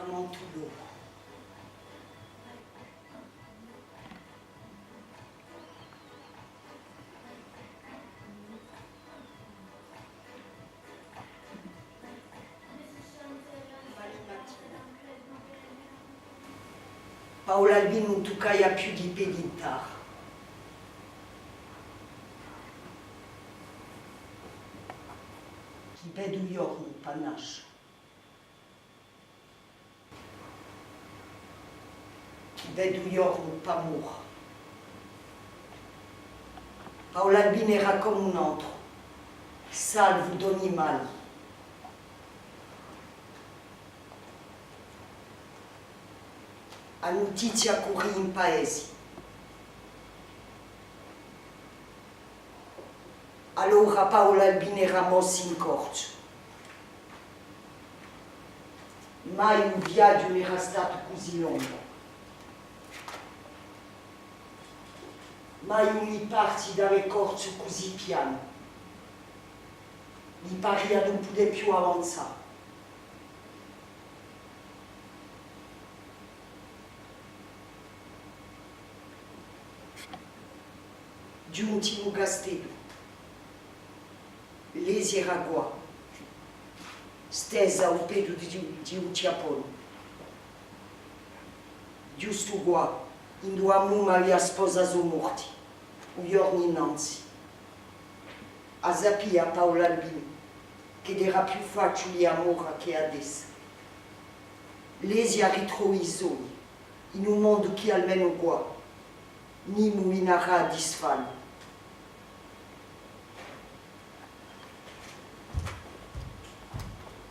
Tramontulo. Paola Albino tukaya più di pedintar. Chi vedo giorno panache. Chi vedo giorno pamur. Paola Albino era come un altro. Salvo d'ogni male. A notizia corrì in paese. Allora Paola Albino era mossa in corso. Mai un viaggio non era stato così lungo. Mai ogni parte dava corso così piano. Gli pareva non poteva più avanzare. Giunti in castello, Lesi era qua, stesa al pedo di un ciapone. Giusto qua, in due mamma aveva sposato morti, un giorno innanzi. A sapere a Paola Albino che era più facile amore che adesso. Lesi ha ritrovato i sogni, in un mondo che almeno qua, Nimo inara disfallo.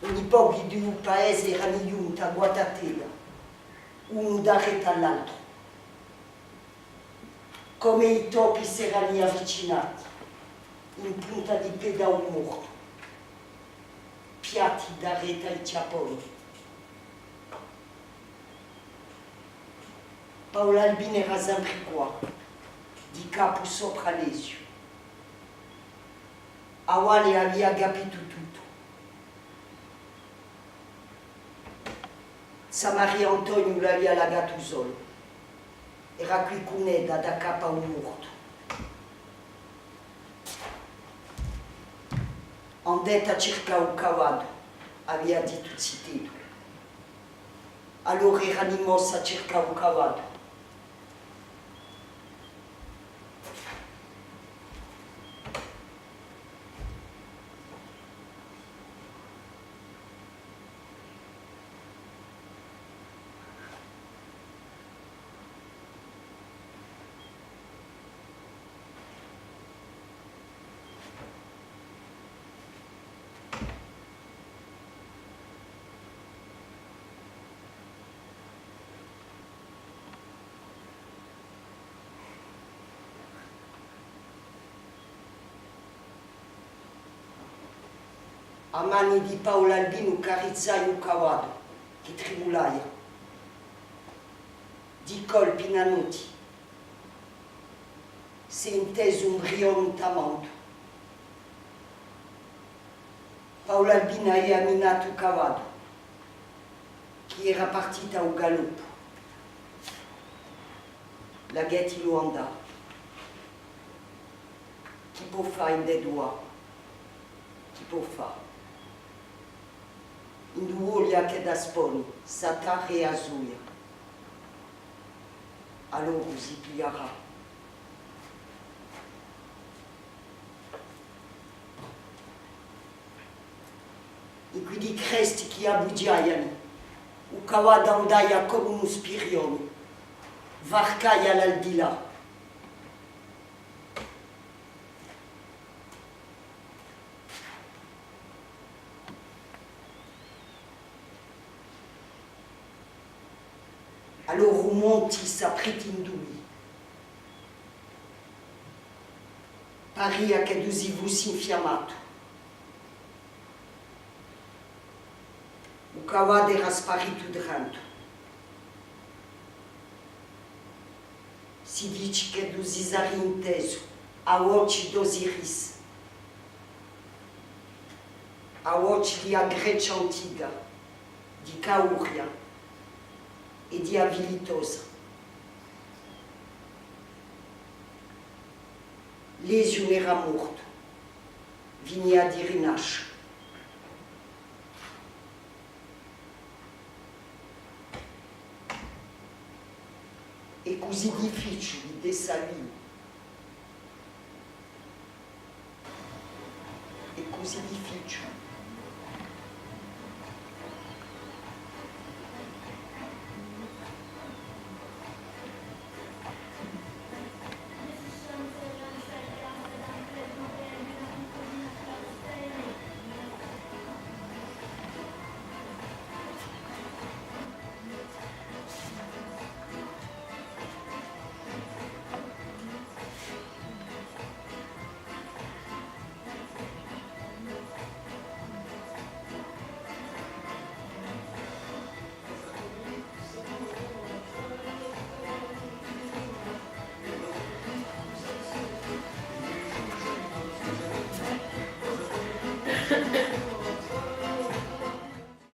Ogni pochi di un paese erano giunti a guatatela, uno da retta all'altro. Come i topi si erano avvicinati, in punta di piede a un morto, piatti da retta ai ciaponi. Paola Albino era sempre qua, di capo sopra l'esio. Awale aveva capito tutto. Sa Maria Antonio l'aveva lagato solo. Era qui con Eda da capo a un morto. Andette a cercare un cavallo, aveva detto Zitelo. Allora era mossa a cercare un cavallo. A mani di Paola Albino carizzai un cavallo che tremulaia. Di colpi nanuti. Si intese un briontamento. Paola Albino aveva minato il cavallo, che era partita al galoppo. La Ghetti lo andava. Chi può fare in dei due? Chi può fare? In due che da sponi, Satare e Azuia. Allora si pigliarà. E quindi cresti che abbugiaiano, o cavallo andaia come uno spirione, varcaia l'aldilà. Allora monti s'apretindui. Paria che dusi vusi infiammato. O cavallo era sparito dentro. Si dice che dusi sari inteso, a occhi d'Osiris. A occhi di Grecia antica, di Cauria. et diavilitos. Leziun era morto, vini a rinascere. E così difficili di salire. E così difficili.